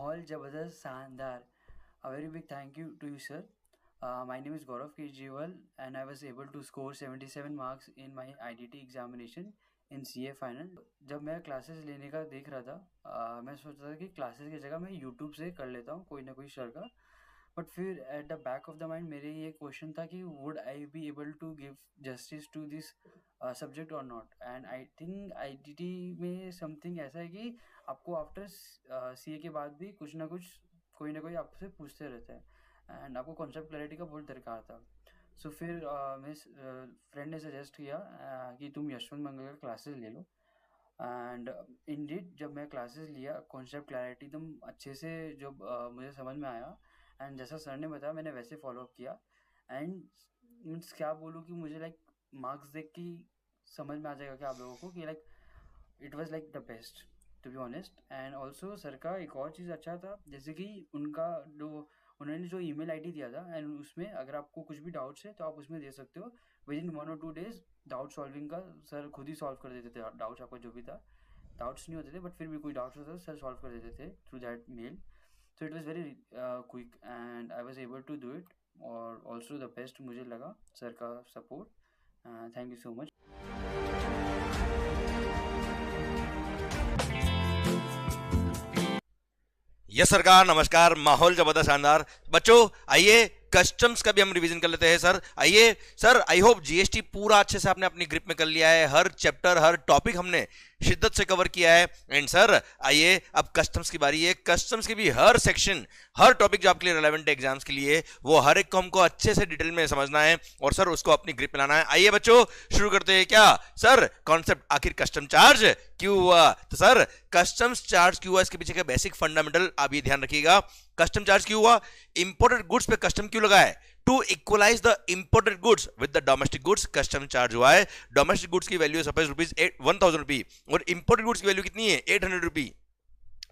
माहौल जबरदस्त शानदार. A very big thank you to you, sir. My name is Gaurav Kejriwal, and I was able to score 77 marks in my IDT examination in CA final. जब मैं classes लेने का देख रहा था, मैं सोच रहा था कि क्लासेस की जगह मैं यूट्यूब से कर लेता हूँ कोई ना कोई सर का. बट फिर at the back of the mind मेरे ये क्वेश्चन था कि would I be able to give justice to this subject और not. And I think ITT में समथिंग ऐसा है कि आपको आफ्टर सीए के बाद भी कुछ ना कुछ कोई ना कोई आपसे पूछते रहते हैं एंड आपको कॉन्सेप्ट क्लैरिटी का बहुत दरकार था. सो फिर मेरे फ्रेंड ने सजेस्ट किया कि तुम यशवंत मंगल का क्लासेस ले लो. एंड इंडीड जब मैं क्लासेस लिया कॉन्सेप्ट क्लैरिटी एकदम अच्छे से जब मुझे समझ में आया एंड जैसा सर ने बताया मैंने वैसे फॉलोअप किया. एंड मीन्स क्या बोलूँ कि मुझे लाइक मार्क्स देख के समझ में आ जाएगा कि आप लोगों को कि like it was like the best to be honest. And also sir का एक और चीज़ अच्छा था जैसे कि उन्होंने जो ईमेल आईडी दिया था एंड उसमें अगर आपको कुछ भी डाउट्स है तो आप उसमें दे सकते हो. विद इन 1 और 2 days डाउट सॉल्विंग का सर खुद ही सॉल्व कर देते थे. डाउट्स आपको जो भी था, डाउट्स नहीं होते थे बट फिर भी कोई डाउट्स होता था सर सॉल्व कर देते थे through that mail. So it was very quick and I was able to do it. और also the best मुझे लगा सर का support. Thank you so much. Yes सरकार, नमस्कार. माहौल जबरदस्त शानदार. बच्चों आइए कस्टम्स का भी हम रिवीजन कर लेते हैं. सर आइए. सर आई होप जीएसटी पूरा अच्छे से आपने अपनी ग्रिप में कर लिया है. हर चैप्टर हर टॉपिक हमने शिद्दत से कवर किया है. एंड सर आइए अब कस्टम्स की बारी है. कस्टम्स की भी हर सेक्शन हर टॉपिक जो आपके लिए रिलेवेंट है एग्जाम्स के लिए वो हर एक को हमको अच्छे से डिटेल में समझना है और सर उसको अपनी ग्रिप में लाना है. आइए बच्चों शुरू करते हैं. क्या सर कॉन्सेप्ट आखिर कस्टम चार्ज क्यों हुआ? तो सर कस्टम्स चार्ज क्यों हुआ इसके पीछे का बेसिक फंडामेंटल आप ये ध्यान रखिएगा. कस्टम चार्ज क्यों हुआ? इंपोर्टेड गुड्स पे कस्टम क्यों लगा है? To equalize the imported goods with the domestic goods custom charge हुआ है. डोमेस्टिक गुड्स की वैल्यू सपोज रुपीज 1000 रुपी और इंपोर्टेड गुड्स की वैल्यू कितनी है? 800 रुपी.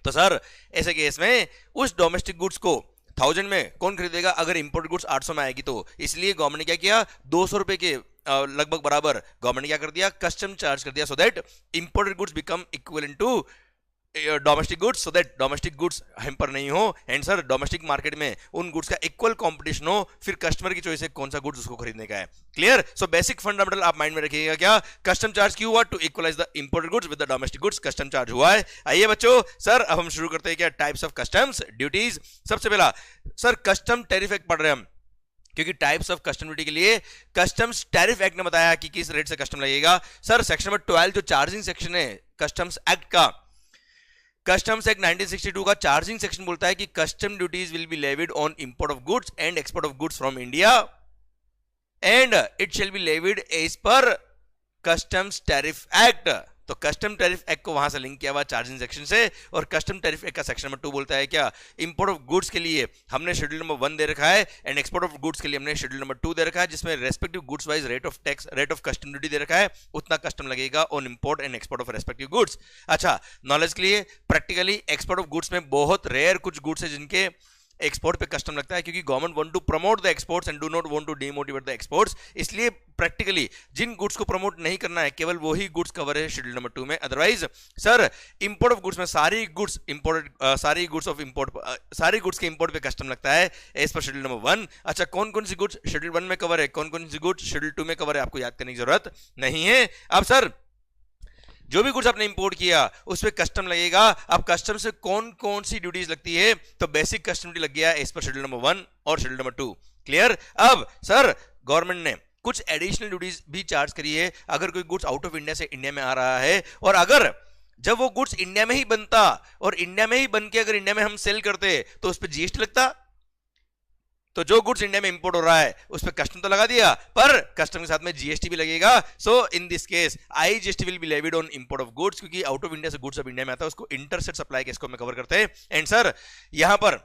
तो सर ऐसे केस में उस डोमेस्टिक गुड्स को 1000 में कौन खरीदेगा अगर इंपोर्टेड गुड्स 800 में आएगी? तो इसलिए गवर्नमेंट ने क्या किया, 200 रुपए के लगभग बराबर गवर्नमेंट ने क्या कर दिया, कस्टम चार्ज कर दिया, so that imported goods become equivalent to domestic goods, so that domestic goods hamper नहीं हो. एंड सर डोमेस्टिक मार्केट में उन गुड्स का इक्वल कंपटीशन हो, फिर कस्टमर की चॉइस है कौन सा गुड्स उसको खरीदने का है. क्लियर? सो बेसिक फंडामेंटल आप माइंड में रखिएगा. क्या कस्टम चार्ज क्यों हुआ? To equalize the imported goods with the domestic goods custom charge हुआ है. आइए बच्चों सर अब हम शुरू करते हैं. क्या टाइप्स ऑफ कस्टम्स ड्यूटीज. सबसे पहला सर कस्टम टैरिफ एक्ट पढ़ रहे हैं हम, क्योंकि टाइप्स ऑफ कस्टम ड्यूटी के लिए कस्टम्स टैरिफ एक्ट ने बताया कि किस रेट से कस्टम लगेगा. सर सेक्शन नंबर 12 जो चार्जिंग सेक्शन है कस्टम्स एक्ट का, कस्टम्स एक्ट 1962 का चार्जिंग सेक्शन बोलता है कि custom duties will be levied on import of goods and export of goods from India and it shall be levied as per customs tariff act. तो custom tariff act को वहां से link किया हुआ charging section से. और custom tariff act का section number 2 बोलता है क्या, इंपोर्ट ऑफ गुड्स के लिए हमने शेड्यूल नंबर 1 दे रखा है एंड एक्सपोर्ट ऑफ गुड्स के लिए हमने शेड्यूल नंबर 2 दे रखा है, जिसमें respective goods wise rate of tax rate of custom duty दे रखा है, उतना कस्टम लगेगा on import and export of respective goods. अच्छा नॉलेज के लिए प्रैक्टिकली एक्सपोर्ट ऑफ गुड्स में बहुत रेयर कुछ गुड्स है जिनके एक्सपोर्ट पे कस्टम लगता है, क्योंकि government want to promote the exports and do not want to demotivate the exports. इसलिए प्रैक्टिकली जिन गुड्स को प्रमोट नहीं करना है केवल वही गुड्स कवर है शेड्यूल नंबर 2 में. Otherwise sir import of goods में सारी गुड्स इंपोर्टेड सारी गुड्स ऑफ इंपोर्ट सारी गुड्स के इंपोर्ट पे कस्टम लगता है एज पर शेड्यूल नंबर 1. अच्छा कौन कौन सी गुड्स शेड्यूल 1 में कवर है, कौन कौन सी गुड्स शेड्यूल 2 में कवर है, आपको याद करने की जरूरत नहीं है. अब सर जो भी गुड्स आपने इंपोर्ट किया उस पर कस्टम लगेगा. अब कस्टम से कौन कौन सी ड्यूटीज लगती है, तो बेसिक कस्टम ड्यूटी लग गया एज पर शेड्यूल नंबर 1 और शेड्यूल नंबर 2. क्लियर? अब सर गवर्नमेंट ने कुछ एडिशनल ड्यूटीज भी चार्ज करी है अगर कोई गुड्स आउट ऑफ इंडिया से इंडिया में आ रहा है, और अगर जब वो गुड्स इंडिया में ही बनता और इंडिया में ही बन के अगर इंडिया में हम सेल करते तो उस पर जीएसटी लगता. तो जो गुड्स इंडिया में इंपोर्ट हो रहा है उस पर कस्टम तो लगा दिया, पर कस्टम के साथ में जीएसटी भी लगेगा. So in this case IGST will be levied on import of goods, क्योंकि आउट ऑफ इंडिया से गुड्स अब इंडिया में आता है उसको इंटरस्टेट सप्लाई के इसको में कवर करते हैं. एंड सर यहां पर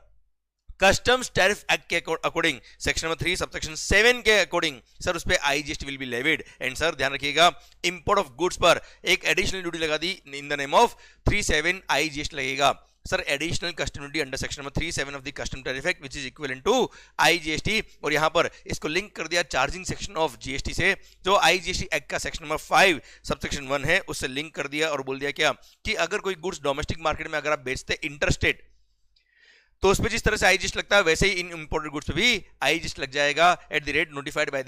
कस्टम्स टैरिफ एक्ट के अकॉर्डिंग सेक्शन नंबर 3 सबसेक्शन 7 के अकॉर्डिंग सर उस पे IGST will be levied. And sir ध्यान रखिएगा इंपोर्ट ऑफ गुड्स पर एक एडिशनल ड्यूटी लगा दी in the name of 37 IGST लगेगा. Sir additional custom duty under section number 37 of the custom tariff act which is equivalent to IGST. और यहां पर इसको लिंक कर दिया चार्जिंग सेक्शन ऑफ जीएसटी से, जो आईजीएसटी एक्ट का सेक्शन नंबर 5 सबसेक्शन 1 है उससे लिंक कर दिया और बोल दिया क्या कि अगर कोई गुड्स डोमेस्टिक मार्केट में अगर आप बेचते इंटरस्टेट तो उस पर जिस तरह से IGST लगता है वैसे ही इन इंपोर्टेड गुड्स पे भी IGST लग जाएगा at the rate notified by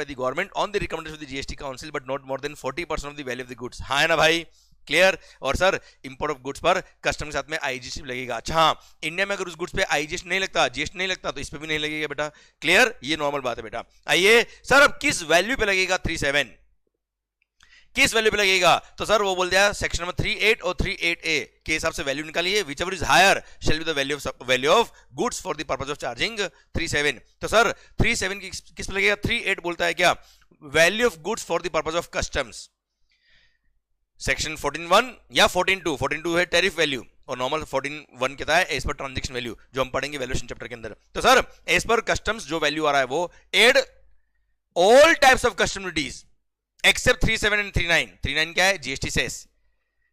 the government on the recommendation of the GST council but not more then 40% of the value of the goods. हाँ है ना भाई, क्लियर। और सर इंपोर्ट ऑफ गुड्स पर कस्टम के साथ में IGST लगेगा। अच्छा हाँ, इंडिया में अगर उस गुड्स पे IGST नहीं लगता, GST नहीं लगता, तो इस पे भी नहीं लगेगा बेटा। क्लियर, ये नॉर्मल बात है बेटा। आइए सर अब किस वैल्यू पे लगेगा 37, किस वैल्यू पे लगेगा? तो सर वो बोल दिया सेक्शन नंबर 38 और 38A के हिसाब से वैल्यू निकालिए, whichever is higher shall be the value of goods for the purpose of charging 37। तो सर 37 किस पे लगेगा? 38 बोलता है क्या, value of goods for the purpose of customs. Section 14.1 या 14.2, 14.2 है टैरिफ वैल्यू और नॉर्मल 14.1 कहता है एज पर ट्रांजेक्शन वैल्यू, जो हम पढ़ेंगे वैल्यूएशन चैप्टर के अंदर। तो सर एज पर कस्टम्स जो वैल्यू आ रहा है वो add all types of custom duties except 37 and 39। 39 क्या है? GST cess.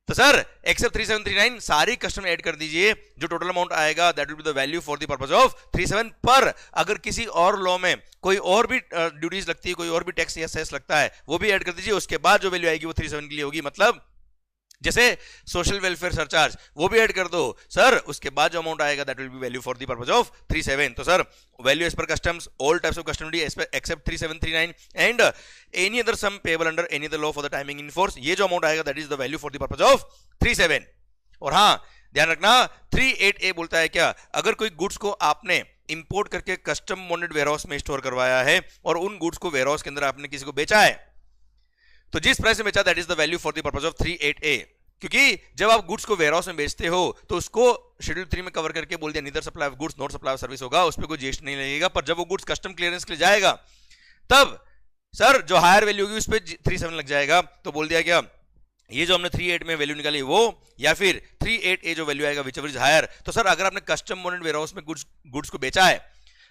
तो सर एक्सेप्ट 37 39 सारी कस्टम ऐड कर दीजिए, जो टोटल अमाउंट आएगा that will be the value for the purpose of 37। पर अगर किसी और लॉ में कोई और भी ड्यूटीज लगती है, कोई और भी टैक्स या सेस लगता है, वो भी ऐड कर दीजिए, उसके बाद जो वैल्यू आएगी वो 37 के लिए होगी। मतलब जैसे सोशल वेलफेयर सरचार्ज वो भी ऐड कर दो सर, उसके बाद जो अमाउंट आएगा that will be value for the purpose of 37। तो sir value as per customs all types of custom duty except 37 39 and any other sum payable under any other law for the timing in force, ये जो amount आएगा that is the value for the purpose of 37। और हाँ ध्यान रखना 38A बोलता है क्या, अगर कोई गुड्स को आपने इंपोर्ट करके कस्टम बॉन्डेड वेयरहाउस में स्टोर करवाया है और उन गुड्स को वेयरहाउस के अंदर आपने किसी को बेचा है, तो जिस प्राइस में बेचा that is the value for the purpose of 38A। क्योंकि जब आप गुड्स को वेयरहाउस में बेचते हो तो उसको शेड्यूल 3 में कवर करके बोल दिया neither supply of goods not supply of service होगा, उस पर कोई GST नहीं लगेगा। पर जब वो गुड्स कस्टम क्लियरेंस के लिए जाएगा तब सर जो हायर वैल्यू होगी उस पर 37 लग जाएगा। तो बोल दिया क्या, ये जो हमने 38 में वैल्यू निकाली वो या फिर 38A जो वैल्यू आएगा विच एवर इज हायर। तो सर अगर आपने कस्टम बॉन्डेड वेयरहाउस में गुड्स को बेचा है,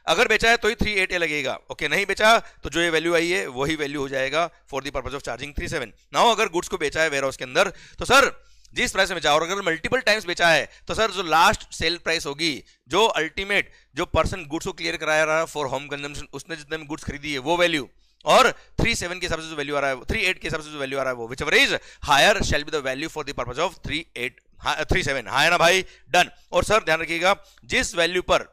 अगर बेचा है तो ही 38A लगेगा, ओके। नहीं बेचा तो जो ये वैल्यू आई है वही वैल्यू हो जाएगा for the purpose of charging 37। Now अगर गुड्स को बेचा है वेयरहाउस के अंदर तो सर जिस प्राइस में बेचा, और अगर मल्टीपल टाइम्स बेचा है तो सर जो लास्ट सेल प्राइस होगी, जो अल्टीमेट जो पर्सन गुड्स को क्लियर कराया रहा फॉर होम कंजम्पशन, उसने जितने में गुड्स खरीदी है वो वैल्यू, और 37 के हिसाब से जो वैल्यू आ रहा है, 38 के हिसाब से जो वैल्यू आ रहा है वो whichever is higher shall be the value for the purpose of 37। हाँ है ना भाई, डन। और सर ध्यान रखिएगा जिस वैल्यू पर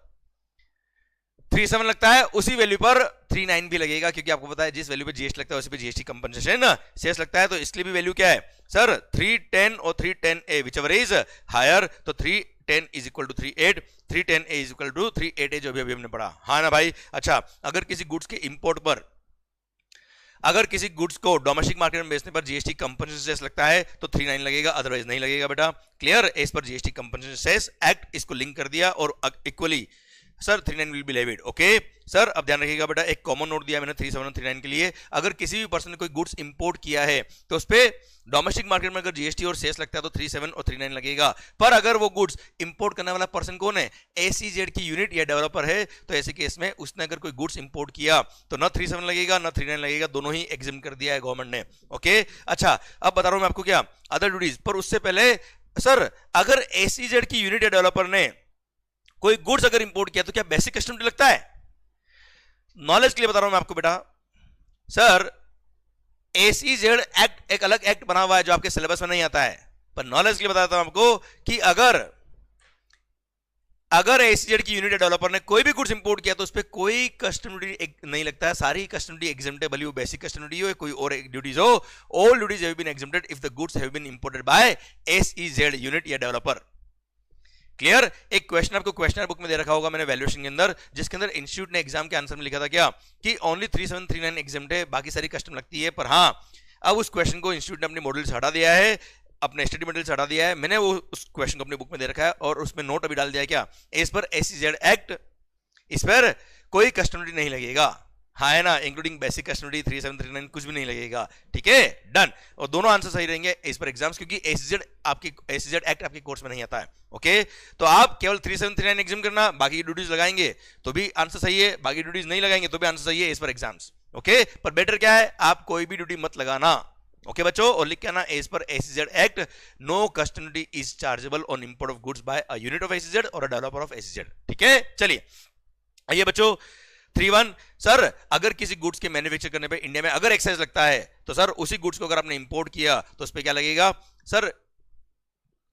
37 लगता है उसी वैल्यू पर 39 भी लगेगा, क्योंकि आपको पता है जिस वैल्यू पे GST लगता है उसी पे GST कंपनसेशन सेस लगता है। तो इसके लिए भी वैल्यू क्या है सर 310 और 310A which ever is higher. तो 310 is equal to 38, 310A is equal to 38A जो भी हमने पढ़ा। हाँ ना भाई। अच्छा अगर किसी गुड्स के इंपोर्ट पर, अगर किसी गुड्स को डोमेस्टिक मार्केट में बेचने पर GST कंपनसेशन सेस लगता है तो 39 लगेगा, अदरवाइज नहीं लगेगा बेटा। Clear, as per GST compensation cess act इसको लिंक कर दिया और equally sir 39 will be levied, okay sir. अब ध्यान रखिएगा बेटा, एक कॉमन नोट दिया मैंने 37 और 39 के लिए, अगर किसी भी पर्सन ने कोई गुड्स इंपोर्ट किया है तो उस पे डोमेस्टिक मार्केट में अगर GST और सेस लगता है तो 37 और 39 लगेगा। पर अगर वो गुड्स इंपोर्ट करने वाला पर्सन कौन है, SEZ की यूनिट या डेवलपर है, तो ऐसे केस में उसने अगर कोई गुड्स इंपोर्ट किया तो ना 37 लगेगा ना 39 लगेगा, दोनों ही एग्जिम कर दिया है गवर्नमेंट ने, ओके। अच्छा अब बता रहा हूं मैं आपको क्या अदर ड्यूटीज, पर उससे पहले सर अगर SEZ की यूनिट या डेवलपर ने कोई गुड्स अगर इंपोर्ट किया तो क्या बेसिक कस्टम ड्यूटी लगता है? नॉलेज के लिए बता रहा हूं मैं आपको बेटा, सर SEZ एक्ट एक अलग एक्ट बना हुआ है जो आपके सिलेबस में नहीं आता है, पर नॉलेज के लिए बताता हूं आपको कि अगर SEZ की यूनिट डेवलपर ने कोई भी गुड्स इंपोर्ट किया तो उस पर कोई कस्टम ड्यूटी नहीं लगता है, सारी कस्टम ड्यूटी एग्जेम्प्टेबल हो, बेसिक कस्टम ड्यूटी हो, कोई और ड्यूटीज हो, all duties have been exempted if the goods have been imported by SEZ unit या डेवलपर। क्लियर। एक क्वेश्चन आपको क्वेश्चनर बुक में दे रखा होगा मैंने वैल्यूएशन के अंदर, जिसके अंदर इंस्टीट्यूट ने एग्जाम के आंसर में लिखा था क्या कि ओनली 3739 एग्जाम्प्ट है, बाकी सारी कस्टम लगती है। पर हाँ अब उस क्वेश्चन को इंस्टीट्यूट ने अपने मॉडल से हटा दिया है, अपने स्टडी मॉडल से हटा दिया है। मैंने वो उस क्वेश्चन को अपनी बुक में दे रखा है और उसमें नोट अभी डाल दिया है क्या, एज पर SEZ एक्ट इस पर कोई कस्टम ड्यूटी नहीं लगेगा। हाँ है ना, इंक्लूडिंग बेसिक कस्टम ड्यूटी 3739 कुछ भी नहीं लगेगा, ठीक है डन। और दोनों आंसर सही रहेंगे इस पर एग्जाम्स, क्योंकि SEZ एक्ट आपके कोर्स में नहीं आता है, ओके। तो आप केवल 3739 एग्जाम करना, बाकी ड्यूटीज लगाएंगे तो भी आंसर सही है, बाकी ड्यूटीज नहीं लगाएंगे तो भी आंसर सही है इस पर एग्जाम्स, ओके। पर बेटर क्या है, आप कोई भी ड्यूटी मत लगाना, ओके बच्चों। और लिख के आना as per SEZ act no custom duty is chargeable on import of goods by a unit of SEZ और अ डेवलपर ऑफ SEZ, ठीक है। चलिए आइए बच्चों 3.1 सर अगर किसी गुड्स के मैन्युफैक्चर करने पे इंडिया में अगर एक्साइज लगता है तो सर उसी गुड्स को अगर आपने इंपोर्ट किया तो उस पर क्या लगेगा sir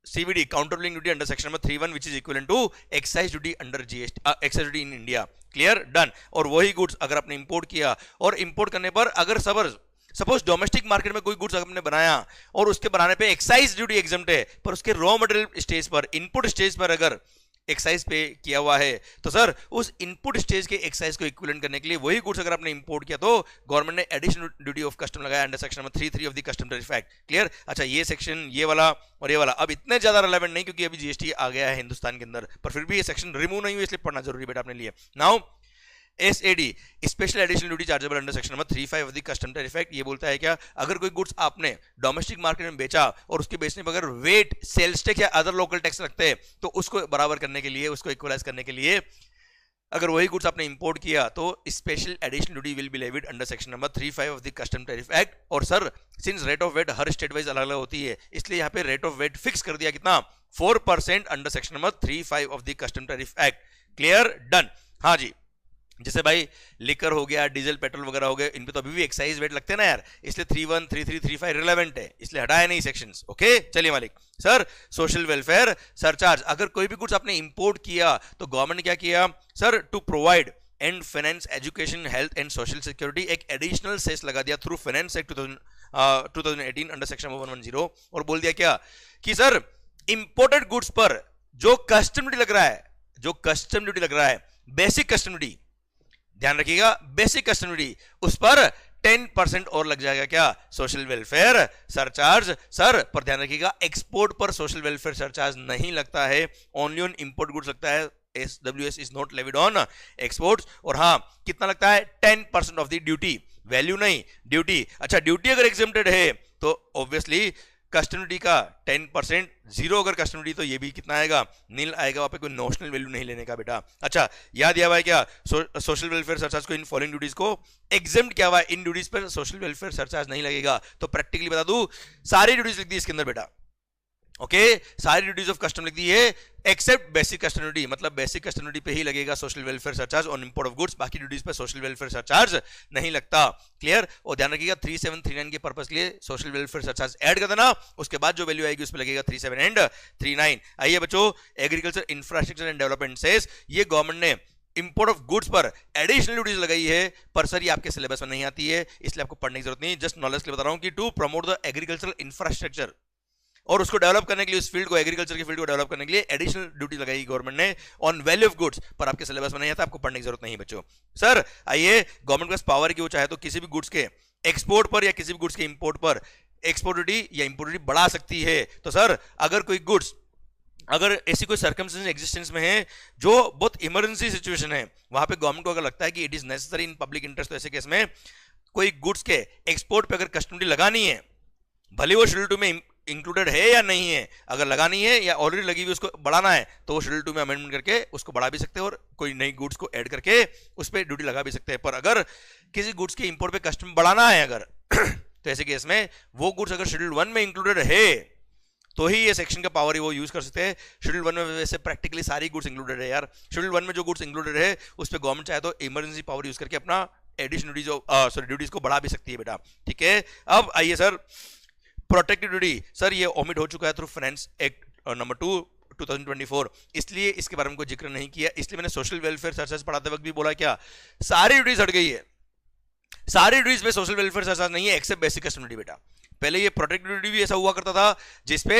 CVD countervailing duty under section number 3(1) which is equivalent to excise duty under GST, excise duty in India. Clear, done. और वही गुड्स अगर आपने इंपोर्ट किया और इंपोर्ट करने पर अगर सपोज डोमेस्टिक मार्केट में कोई गुड्स आपने बनाया और उसके बनाने पे एक्साइज ड्यूटी एग्जम्प्ट है, पर उसके रॉ मटेरियल स्टेज पर, इनपुट स्टेज पर अगर एक्साइज पे किया हुआ है, तो सर उस इनपुट स्टेज के एक्साइज को इक्विवेलेंट करने के लिए वही गुड्स अगर आपने इंपोर्ट किया तो गवर्नमेंट ने एडिशनल ड्यूटी ऑफ कस्टम लगाया under section number 3(3) of the custom tariff act. Clear. अच्छा, ये सेक्शन, ये वाला और ये वाला अब इतने ज्यादा रिलेवेंट नहीं क्योंकि अभी GST आ गया है हिंदुस्तान के अंदर, पर फिर भी ये सेक्शन रिमूव नहीं हुई, इसलिए पढ़ना जरूरी बेटा अपने लिए। Now SAD special additional duty chargeable under section number 3(5) of the custom tariff act. ये बोलता है क्या, अगर कोई गुड्स आपने डोमेस्टिक मार्केट में बेचा और उसके बेचने पर अगर वेट, सेल्स टैक्स या अदर लोकल टैक्स लगते हैं तो उसको बराबर करने के लिए, उसको इक्वलाइज करने के लिए अगर वही गुड्स आपने इंपोर्ट किया तो special additional duty will be levied under section number 3(5) of the custom tariff act. और sir since rate of VAT हर स्टेट वाइज अलग अलग होती है, इसलिए यहाँ पे रेट ऑफ वेट फिक्स कर दिया कितना, 4% under section number 3(5) of the custom tariff act. Clear, done. हाँ जी, जैसे भाई लिकर हो गया, डीजल पेट्रोल वगैरह हो गए, इन पे तो अभी भी एक्साइज वेट लगते हैं ना यार, इसलिए 3(1), 3(3), 3(5) रिलेवेंट है, इसलिए हटाया नहीं सेक्शंस। ओके, चलिए मालिक। सर सोशल वेलफेयर सरचार्ज, अगर कोई भी गुड्स आपने इंपोर्ट किया तो गवर्नमेंट ने क्या किया sir, to provide and finance education health and social security, एक एडिशनल सेस लगा दिया through finance act 2018 under section 110, और बोल दिया क्या कि सर इंपोर्टेड गुड्स पर जो कस्टम ड्यूटी लग रहा है, जो कस्टम ड्यूटी लग रहा है, बेसिक कस्टम ड्यूटी, ध्यान रखिएगा, बेसिक कस्टम ड्यूटी, उस पर 10% और लग जाएगा क्या, सोशल वेलफेयर सरचार्ज। सर पर ध्यान रखिएगा, एक्सपोर्ट पर सोशल वेलफेयर सरचार्ज नहीं लगता है, ओनली ऑन इंपोर्ट गुड्स लगता है। SWS is not levied on exports. और हाँ, कितना लगता है, 10% ऑफ द ड्यूटी, वैल्यू नहीं ड्यूटी। अच्छा, ड्यूटी अगर एग्जेम्प्टेड है तो ऑब्वियसली कस्टम ड्यूटी का 10%, जीरो अगर कस्टम ड्यूटी तो ये भी कितना आएगा, नील आएगा, वहां पे कोई नोशनल वैल्यू नहीं लेने का बेटा। अच्छा, याद दिया हुआ है क्या, सोशल वेलफेयर सरचार्ज को इन फॉलोइंग ड्यूटीज को एग्जेम्प्ट किया हुआ है, इन ड्यूटीज पर सोशल वेलफेयर सरचार्ज नहीं लगेगा। तो प्रैक्टिकली बता दूं, सारी ड्यूटीज लिख दी इसके अंदर बेटा। ओके, सारी ड्यूटीज ऑफ कस्टम लिख दी है एक्सेप्ट बेसिक कस्टम ड्यूटी, मतलब बेसिक कस्टम ड्यूटी पे ही लगेगा social welfare surcharge on import of goods, बाकी ड्यूटीज पे सोशल वेलफेयर सरचार्ज नहीं लगता। क्लियर। और ध्यान रखिएगा 3739 के पर्पस के लिए सोशल वेलफेयर सरचार्ज ऐड कर देना, उसके बाद जो वैल्यू आएगी उस पे लगेगा 37 एंड 39। आइए बच्चों, agriculture infrastructure and development cess, ये गवर्नमेंट ने इंपोर्ट ऑफ गुड्स पर एडिशनल ड्यूटीज लगाई है, पर सर ये आपके सिलेबस में नहीं आती है, इसलिए आपको पढ़ने की जरूरत नहीं, जस्ट नॉलेज के लिए बता रहा हूं कि to promote the agricultural infrastructure, और उसको डेवलप करने के लिए, उस फील्ड को, एग्रीकल्चर के फील्ड को डेवलप करने के लिए एडिशनल ड्यूटी लगाई गवर्नमेंट ने ऑन वैल्यू ऑफ गुड्स, पर आपके सिलेबस में नहीं आता, आपको पढ़ने की जरूरत नहीं बच्चों। सर आइए, गवर्नमेंट के पास पावर की, वो चाहे तो किसी भी गुड्स के एक्सपोर्ट पर या किसी भी गुड्स के इंपोर्ट पर एक्सपोर्ट ड्यूटी या इंपोर्ट ड्यूटी बढ़ा सकती है। तो सर अगर कोई गुड्स, अगर ऐसी कोई सर्कमस्टेंस एग्जिस्टेंस में है जो बहुत इमरजेंसी सिचुएशन है, वहां पे गवर्नमेंट को अगर लगता है कि it is necessary in public interest, तो ऐसे केस में कोई गुड्स के एक्सपोर्ट पे अगर कस्टम ड्यूटी लगानी है, भले वो शेड्यूल 2 में इंक्लूडेड है या नहीं है, अगर लगानी है या ऑलरेडी लगी हुई उसको बढ़ाना है तो वो शेड्यूल 2 में अमेंडमेंट करके उसको बढ़ा भी सकते हैं और कोई नई गुड्स को ऐड करके उस पर ड्यूटी लगा भी सकते हैं। पर अगर किसी गुड्स के इंपोर्ट पे कस्टम बढ़ाना है अगर तो ऐसे केस में वो गुड्स अगर शेड्यूल 1 में इंक्लूडेड है तो ही ये सेक्शन का पावर वो यूज कर सकते हैं। शेड्यूल 1 में वैसे प्रैक्टिकली सारी गुड्स इंक्लूडेड है यार, शेड्यूल 1 में जो गुड्स इंक्लूडेड है उस पर गवर्नमेंट चाहे तो इमरजेंसी पावर यूज करके अपना एडिशनल ड्यूटीज को बढ़ा भी सकती है बेटा। ठीक है, अब आइए सर, प्रोटेक्टिव ड्यूटी, सर ये ओमिट हो चुका है थ्रू फाइनेंस एक्ट नंबर 2 2024, इसलिए इसके बारे में कोई जिक्र नहीं किया, इसलिए मैंने सोशल वेलफेयर सरचार्ज पढ़ाते वक्त भी बोला क्या, सारी ड्यूटीज हट गई है, सारी ड्यूटीज पे सोशल वेलफेयर सरचार्ज नहीं है एक्सेप्ट बेसिक कस्टम ड्यूटी बेटा। पहले ये प्रोटेक्टिव ड्यूटी भी ऐसा हुआ करता था जिसपे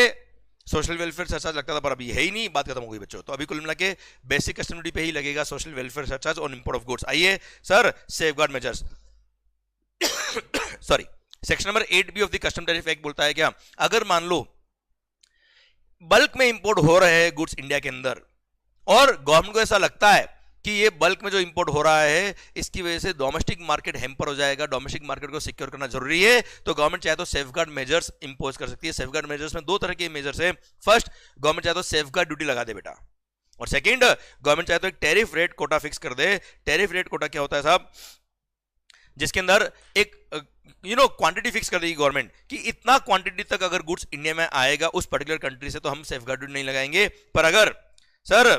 सोशल वेलफेयर सरचार्ज लगता था, पर अभी है ही नहीं, बात खत्म हो गई बच्चों। तो अभी कुल मिला के बेसिक कस्टम ड्यूटी पे ही लगेगा social welfare surcharge on import of goods. आइए sir, safeguard measures sorry, section number 8B of the custom tariff act बोलता है क्या, अगर मान लो बल्क में इंपोर्ट हो रहे हैं गुड्स इंडिया के अंदर और गवर्नमेंट को ऐसा लगता है कि ये बल्क में जो इंपोर्ट हो रहा है इसकी वजह से डोमेस्टिक मार्केट हैम्पर हो जाएगा, डोमेस्टिक मार्केट को सिक्योर करना जरूरी है, तो गवर्नमेंट चाहे तो सेफगार्ड मेजर्स इंपोज कर सकती है। सेफगार्ड मेजर्स में दो तरह के मेजर्स है, फर्स्ट गवर्नमेंट चाहे तो सेफगार्ड ड्यूटी लगा दे बेटा, और सेकंड गवर्नमेंट चाहे तो एक टैरिफ रेट कोटा फिक्स कर दे। टैरिफ रेट कोटा क्या होता है साहब, जिसके अंदर एक क्वांटिटी फिक्स कर देगी गवर्नमेंट कि इतना क्वांटिटी तक अगर गुड्स इंडिया में आएगा उस पर्टिकुलर कंट्री से तो हम सेफगार्ड ड्यूटी नहीं लगाएंगे, पर अगर सर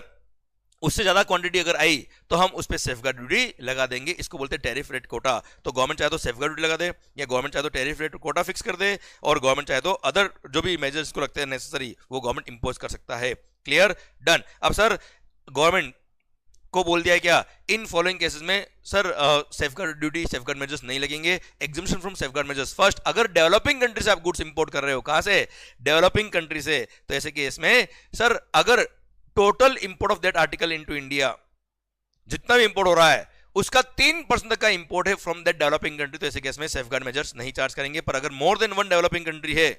उससे ज्यादा क्वांटिटी अगर आई तो हम उस पर सेफगार्ड ड्यूटी लगा देंगे, इसको बोलते हैं टैरिफ रेट कोटा। तो गवर्नमेंट चाहे तो सेफगार्ड ड्यूटी लगा दे, या गवर्नमेंट चाहे तो टैरिफ रेट कोटा फिक्स कर दे, और गवर्नमेंट चाहे तो अदर जो भी मेजर्स को लगते हैं नेसेसरी वो गवर्नमेंट इंपोज कर सकता है। Clear, done. अब सर गवर्नमेंट को बोल दिया है क्या, इन फॉलोइंग केसेस में sir safeguard duty, safeguard measures नहीं लगेंगे। Exemption from safeguard measures, first, अगर डेवलपिंग कंट्री से आप गुड्स इंपोर्ट कर रहे हो, कहां से, डेवलपिंग कंट्री से, तो ऐसे केस में सर अगर total import of that article into India, जितना भी इंपोर्ट हो रहा है उसका 3% तक का इंपोर्ट है फ्रॉम दैट डेवलपिंग कंट्री, तो ऐसे केस में सेफगार्ड मेजर्स नहीं चार्ज करेंगे। पर अगर more than one developing country है,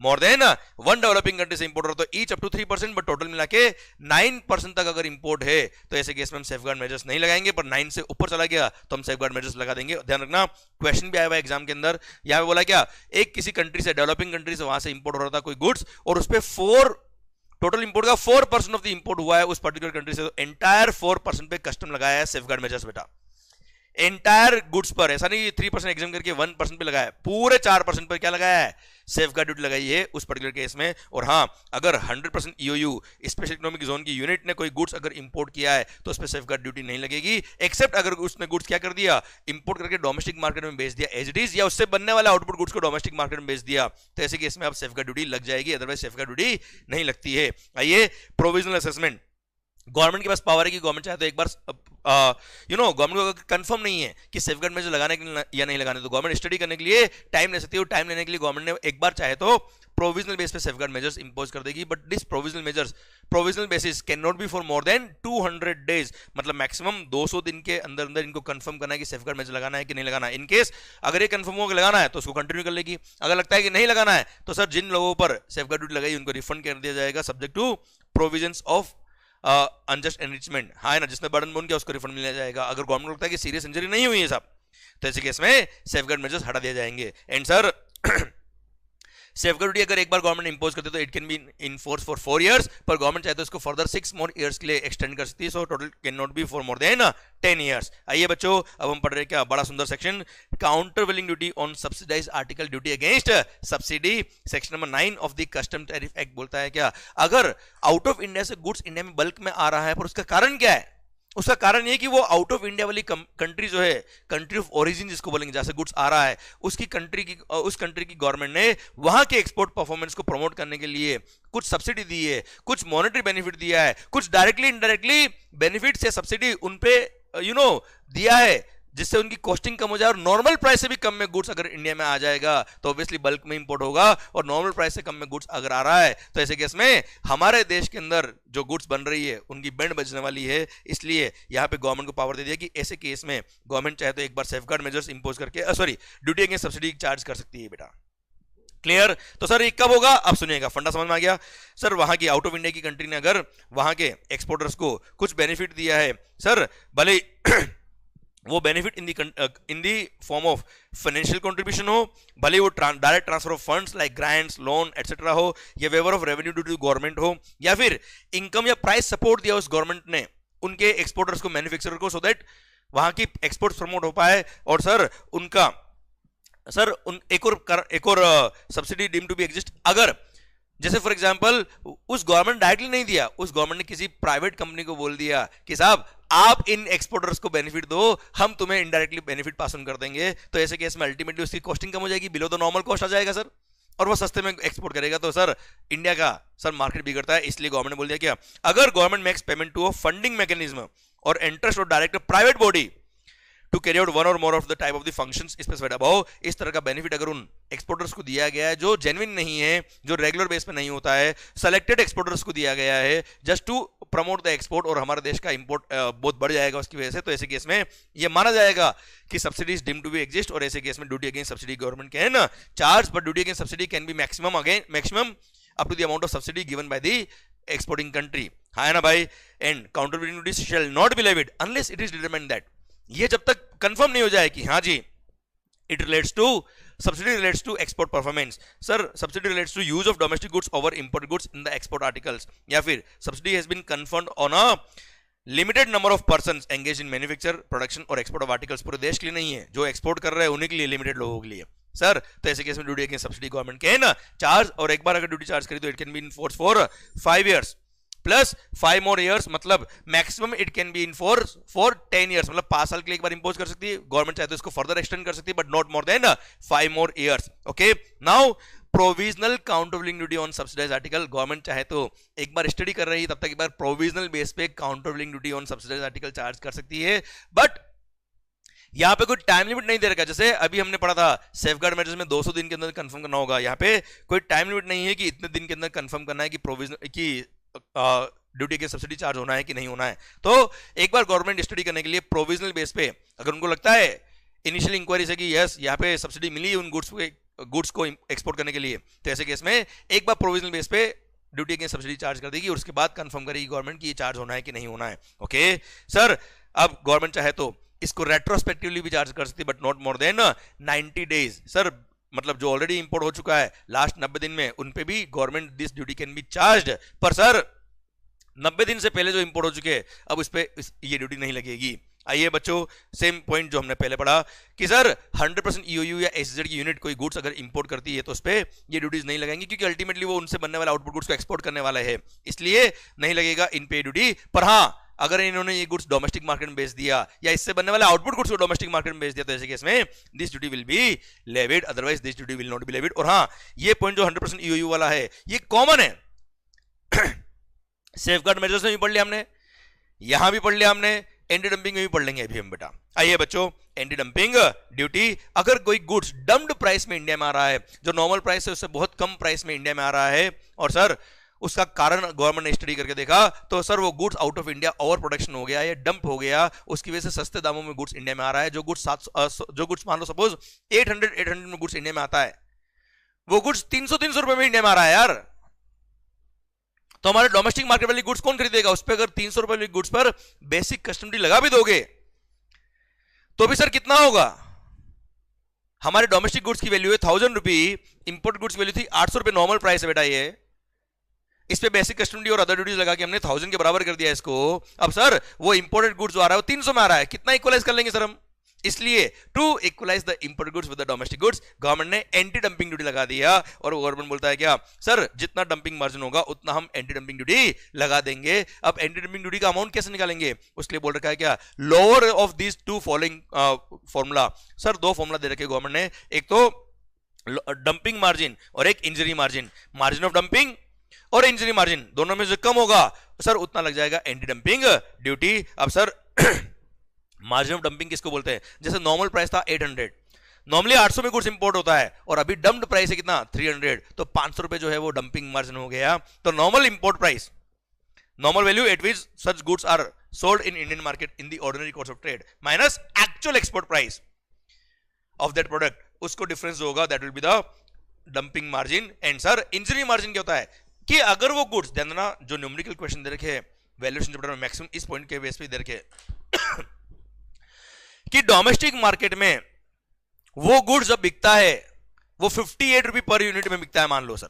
more than one developing country से इंपोर्ट हो तो each up to 3%, but total मिला के 9% तक अगर इंपोर्ट है तो ऐसे केस में हम सेफगार्ड मेजर्स नहीं लगाएंगे। पर 9 से ऊपर चला गया तो हम सेफगार्ड मेजर्स लगा देंगे। ध्यान रखना, क्वेश्चन भी आया हुआ एग्जाम के अंदर, यहां पे बोला क्या, एक किसी कंट्री से, डेवलपिंग कंट्री से, वहां से इंपोर्ट हो रहा था कोई गुड्स और उस पर टोटल इंपोर्ट का 4% ऑफ द इंपोर्ट हुआ है उस पर्टिकुलर कंट्री से, तो एंटायर 4% पे कस्टम लगाया है सेफगार्ड मेजर्स बेटा, एंटायर गुड्स पर। ऐसा नहीं 3% एग्जाम करके 1% पे लगाया है, पूरे 4% पर क्या लगाया है, सेफगार्ड ड्यूटी लगाई है उस पर्टिकुलर केस में। और हाँ, अगर 100% ईओयू स्पेशल इकोनॉमिक जोन की यूनिट ने कोई गुड्स अगर इंपोर्ट किया है तो उस पर सेफगार्ड ड्यूटी नहीं लगेगी, एक्सेप्ट अगर उसने गुड्स क्या कर दिया, इंपोर्ट करके डोमेस्टिक मार्केट में बेच दिया एज इट इज, या उससे बनने वाले आउटपुट गुड्स को डोमेस्टिक मार्केट में बेच दिया, तो ऐसे केस में अब सेफगार्ड ड्यूटी लग जाएगी, अदरवाइज सेफगार्ड ड्यूटी नहीं लगती है। आइए, प्रोविजनल असेसमेंट, गवर्नमेंट के पास पावर है कि गवर्नमेंट चाहे तो एक बार गवर्नमेंट को अगर कंफर्म नहीं है कि सेफगार्ड मेजर लगाने के लिए या नहीं लगाने, तो गवर्नमेंट स्टडी करने के लिए टाइम ले सकती है, और टाइम लेने के लिए गवर्नमेंट ने एक बार चाहे तो प्रोविजनल बेस पे सेफगार्ड मेजर्स इंपोज कर देगी। But this provisional measures, provisional basis can not be for more than 200 days, मतलब मैक्सिमम 200 दिन के अंदर अंदर इनको कंफर्म करना है कि सेफगार्ड मेजर लगाना है कि नहीं लगाना है। इन केस अगर ये कंफर्म हो कि लगाना है तो उसको कंटिन्यू कर लेगी, अगर लगता है कि नहीं लगाना है तो सर जिन लोगों पर सेफगार्ड ड्यूटी लगाई उनको रिफंड कर दिया जाएगा, subject to provisions of unjust enrichment. हाँ है ना, जिसने बर्डन बोन किया उसको रिफंड मिल जाएगा। अगर गवर्नमेंट को लगता है कि सीरियस इंजरी नहीं हुई है साहब, तो ऐसे केस में सेफगार्ड मेजर्स हटा दिए जाएंगे। एंड सर सेफगार्ड ड्यूटी अगर एक बार गवर्नमेंट इंपोज करते तो it can be in force for 4 years, पर गवर्नमेंट चाहे तो इसको फर्दर 6 more years के लिए एक्सटेंड कर सकती है, so total can not be for more than 10 years। आइए बच्चों, अब हम पढ़ रहे हैं क्या, बड़ा सुंदर section, countervailing duty on subsidize article, duty against subsidy. Section number 9 of the custom tariff act बोलता है क्या, अगर आउट ऑफ इंडिया से गुड्स इंडिया में बल्क में आ रहा है, पर उसका कारण क्या है, उसका कारण ये कि वो आउट ऑफ इंडिया वाली कंट्री जो है, कंट्री ऑफ ओरिजिन जिसको बोलेंगे, जहां से गुड्स आ रहा है, उसकी कंट्री की उस कंट्री की गवर्नमेंट ने वहां के एक्सपोर्ट परफॉर्मेंस को प्रमोट करने के लिए कुछ सब्सिडी दी है, कुछ मॉनेटरी बेनिफिट दिया है, कुछ डायरेक्टली इनडायरेक्टली बेनिफिट से सब्सिडी उन पे दिया है, जिससे उनकी कॉस्टिंग कम हो जाए और नॉर्मल प्राइस से भी कम में गुड्स अगर इंडिया में आ जाएगा तो ऑब्वियसली बल्क में इंपोर्ट होगा, और नॉर्मल प्राइस से कम में गुड्स अगर आ रहा है तो ऐसे केस में हमारे देश के अंदर जो गुड्स बन रही है उनकी बैंड बजने वाली है। इसलिए यहां पे गवर्नमेंट को पावर दे दिया कि ऐसे केस में गवर्नमेंट चाहे तो एक बार सेफगार्ड मेजर्स इंपोज करके ड्यूटी अगेंस्ट सब्सिडी चार्ज कर सकती है बेटा। क्लियर? तो सर ये कब होगा, अब सुनिएगा, फंडा समझ में आ गया। सर वहां की आउट ऑफ इंडिया की कंट्री ने अगर वहां के एक्सपोर्टर्स को कुछ बेनिफिट दिया है, सर भले वो benefit in the form of financial contribution हो, भले वो direct transfer of funds like grants, loan etcetera हो, या waiver of revenue due to government हो, या फिर इनकम या प्राइस सपोर्ट दिया उस गवर्नमेंट ने उनके एक्सपोर्टर्स को, मैन्युफैक्चरर को, सो दैट वहां की एक्सपोर्ट्स प्रमोट हो पाए, और सर उनका एक और subsidy deem to be exist, अगर जैसे फॉर एग्जांपल उस गवर्नमेंट डायरेक्टली नहीं दिया, उस गवर्नमेंट ने किसी प्राइवेट कंपनी को बोल दिया कि साहब आप इन एक्सपोर्टर्स को बेनिफिट दो, हम तुम्हें इनडायरेक्टली बेनिफिट पास ऑन कर देंगे, तो ऐसे केस में अल्टीमेटली उसकी कॉस्टिंग कम हो जाएगी, बिलो द नॉर्मल कॉस्ट आ जाएगा सर, और वो सस्ते में एक्सपोर्ट करेगा, तो सर इंडिया का सर मार्केट बिगड़ता है। इसलिए गवर्नमेंट ने बोल दिया क्या, अगर government makes payment to a funding mechanism or entrusts or direct private body to carry out one or more of the type of the functions specified above, इस तरह का बेनिफिट अगर उन एक्सपोर्टर्स को दिया गया है जो जेन्युइन नहीं है, जो रेगुलर बेस पे नहीं होता है, सेलेक्टेड एक्सपोर्टर्स को दिया गया है just to promote the export, और हमारे देश का इंपोर्ट बहुत बढ़ जाएगा उसकी वजह से, तो ऐसे केस में ये माना जाएगा कि subsidies deem to be exist, और ऐसे केस में duty against subsidy government can charge, but duty against subsidy can be maximum up to the amount of subsidy given by the exporting country. हाँ है ना भाई? And countervailing duty shall not be levied unless it is determined that, ये जब तक confirm नहीं हो जाए कि हाँ जी it relates to subsidy relates to export performance, sir subsidy relates to use of domestic goods over imported goods in the export articles, या फिर subsidy has been confirmed on a limited number of persons engage in manufacture, production और export of articles, पूरे देश के लिए नहीं है, जो एक्सपोर्ट कर रहे हैं उन्हीं के लिए, लिमिटेड लोगों के लिए सर, तो ऐसे केस में duty against subsidy government can charge, और एक बार अगर ड्यूटी चार्ज करी तो it can be in force for 5 years। Plus 5 more years, मतलब maximum it can be in for 10 years, मतलब 5 साल के लिए एक बार इंपोज कर सकती है गवर्नमेंट, चाहे तो इसको फर्दर एक्सटेंड कर सकती है, but not more than 5 more years. Okay, now provisional countervailing duty on subsidize article, government चाहे तो एक बार स्टडी कर रही है तब तक एक बार प्रोविजनल बेस पे countervailing duty on subsidize article charge कर सकती है, बट यहां पे कोई टाइम लिमिट नहीं दे रखा. जैसे अभी हमने पढ़ा था सेफगार्ड मेजर्स में 200 दिन के अंदर कंफर्म करना होगा, यहाँ पे कोई टाइम लिमिट नहीं है कि इतने दिन के अंदर कंफर्म करना है कि प्रोविजनल की ड्यूटी के सब्सिडी चार्ज होना है कि नहीं होना है. तो एक बार गवर्नमेंट स्टडी करने के लिए प्रोविजनल बेस पे अगर उनको लगता है इनिशियल इंक्वायरी से कि यस यहाँ पे सब्सिडी मिली उन गुड्स को एक्सपोर्ट करने के लिए, तो ऐसे केस में एक बार प्रोविजनल बेस पे ड्यूटी के सब्सिडी चार्ज कर देगी और उसके बाद कंफर्म करेगी गवर्नमेंट कि ये चार्ज होना है कि नहीं होना है. ओके सर, अब गवर्नमेंट चाहे तो इसको रेट्रोस्पेक्टिवली भी चार्ज कर सकती है, but not more than 90 days. Sir मतलब जो ऑलरेडी इंपोर्ट हो चुका है लास्ट 90 दिन में, उन पे भी government this duty can be charge, पर सर 90 दिन से पहले जो इंपोर्ट हो चुके हैं अब उस पे ये ड्यूटी नहीं लगेगी. आइए बच्चों, सेम पॉइंट जो हमने पहले पढ़ा कि सर 100% ईओयू या एसजेड की यूनिट कोई गुड्स अगर इंपोर्ट करती है तो उस पे ये ड्यूटीज नहीं लगेंगी, क्योंकि अल्टीमेटली वो उनसे बनने वाला आउटपुट गुड्स को एक्सपोर्ट करने वाला है, इसलिए नहीं लगेगा इन पे ड्यूटी. पर हाँ, अगर इन्होंने ये गुड्स डोमेस्टिक मार्केट में बेच दिया या इससे बनने वाला आउटपुट गुड्स को डोमेस्टिक मार्केट में बेच दिया, तो ऐसे केस में this duty will be levied, otherwise this duty will not be levied. और हाँ, ये पॉइंट जो 100% ईओयू वाला है ये कॉमन है सेफगार्ड मेजर्स में भी पढ़ लिया हमने, यहां भी पढ़ लिया हमने, एंटी डंपिंग में भी पढ़ लेंगे अभी हम बेटा. आइए बच्चों, एंटी डंपिंग ड्यूटी, अगर कोई गुड्स डम्प्ड प्राइस में इंडिया में आ रहा है, जो नॉर्मल प्राइस है उससे बहुत कम प्राइस में इंडिया में आ रहा है, और सर उसका कारण गवर्नमेंट ने स्टडी करके देखा तो सर वो goods out of India over production हो गया, ये डंप हो गया, उसकी वजह से सस्ते दामों में गुड्स इंडिया में आ रहा है. जो गुड्स मान लो सपोज 800 में गुड्स इंडिया में आता है, वो गुड्स 300 रुपए में इंडिया में आ रहा है यार. तो हमारे डोमेस्टिक मार्केट वाली गुड्स कौन खरीदेगा? उस पर अगर 300 रुपए वाली गुड्स पर बेसिक कस्टम ड्यूटी लगा भी दोगे तो भी सर कितना होगा? हमारे डोमेस्टिक गुड्स की वैल्यू है 1000 रुपी, इंपोर्ट गुड्स वैल्यू थी 800 रुपए, नॉर्मल प्राइस है बेटा ये. इस पे बेसिक कस्टम ड्यूटी और अदर ड्यूटीज लगा के हमने 1000 के बराबर कर दिया इसको. अब सर वो इंपोर्टेड गुड्स जो आ रहा है वो 300 में आ रहा है, कितना इक्वलाइज कर लेंगे सर हम? इसलिए to equalize the imported goods with the domestic goods government ने एंटी डंपिंग ड्यूटी लगा दिया. और गवर्नमेंट बोलता है क्या सर, जितना डंपिंग मार्जिन होगा उतना हम एंटी डंपिंग ड्यूटी लगा देंगे. अब एंटी डंपिंग ड्यूटी का अमाउंट कैसे निकालेंगे? उसके लिए बोल रखा है क्या, lower of this two following formula. Sir दो फॉर्मूला दे रखे गवर्नमेंट ने, एक तो डंपिंग मार्जिन और एक injury margin. Margin of dumping और इंजरी मार्जिन दोनों में जो कम होगा सर उतना लग जाएगा एंटी डंपिंग ड्यूटी. अब सर मार्जिन ऑफ डंपिंग किसको बोलते हैं? जैसे नॉर्मल प्राइस था 800, नॉर्मली 800 में गुड्स इंपोर्ट होता है और अभी डम्प्ड प्राइस है कितना 300, तो 500 रुपए जो है वो डंपिंग मार्जिन हो गया. तो normal import price, normal value at which such goods are sold in Indian market in the ordinary course of trade minus actual export price of that product, उसको डिफरेंस जो होगा that will be the dumping margin. And sir injury margin क्या होता है कि अगर वो goods, ध्यान देना जो न्यूमेरिकल क्वेश्चन दे रखे हैं वैल्यूएशन चैप्टर में मैक्सिमम इस पॉइंट के बेस पे दे रखे कि डोमेस्टिक मार्केट में वो गुड्स जब बिकता है वो 58 रुपए पर यूनिट में बिकता है, मान लो सर,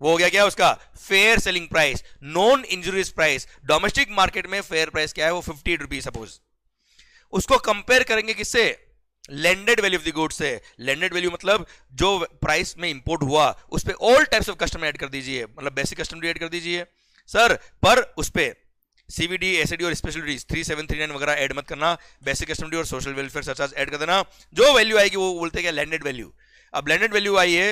वो हो गया क्या उसका fair selling price, non injurious price. Domestic market में फेयर प्राइस क्या है, वो 58 रुपए सपोज. उसको कंपेयर करेंगे किससे? Landed value of the goods से. लैंडेड वैल्यू मतलब जो प्राइस में इंपोर्ट हुआ उस पे all types of custom add कर दीजिए, मतलब बेसिक कस्टम ड्यूटी ऐड कर दीजिए सर, पर उस पे सीवीडी, एसडी और स्पेशल ड्यूटीज 3739 वगैरह ऐड मत करना, बेसिक कस्टम ड्यूटी और सोशल वेलफेयर सरचार्ज ऐड कर देना. जो वैल्यू आएगी वो बोलते हैं क्या, लैंडेड वैल्यू. अब लैंडेड वैल्यू आई है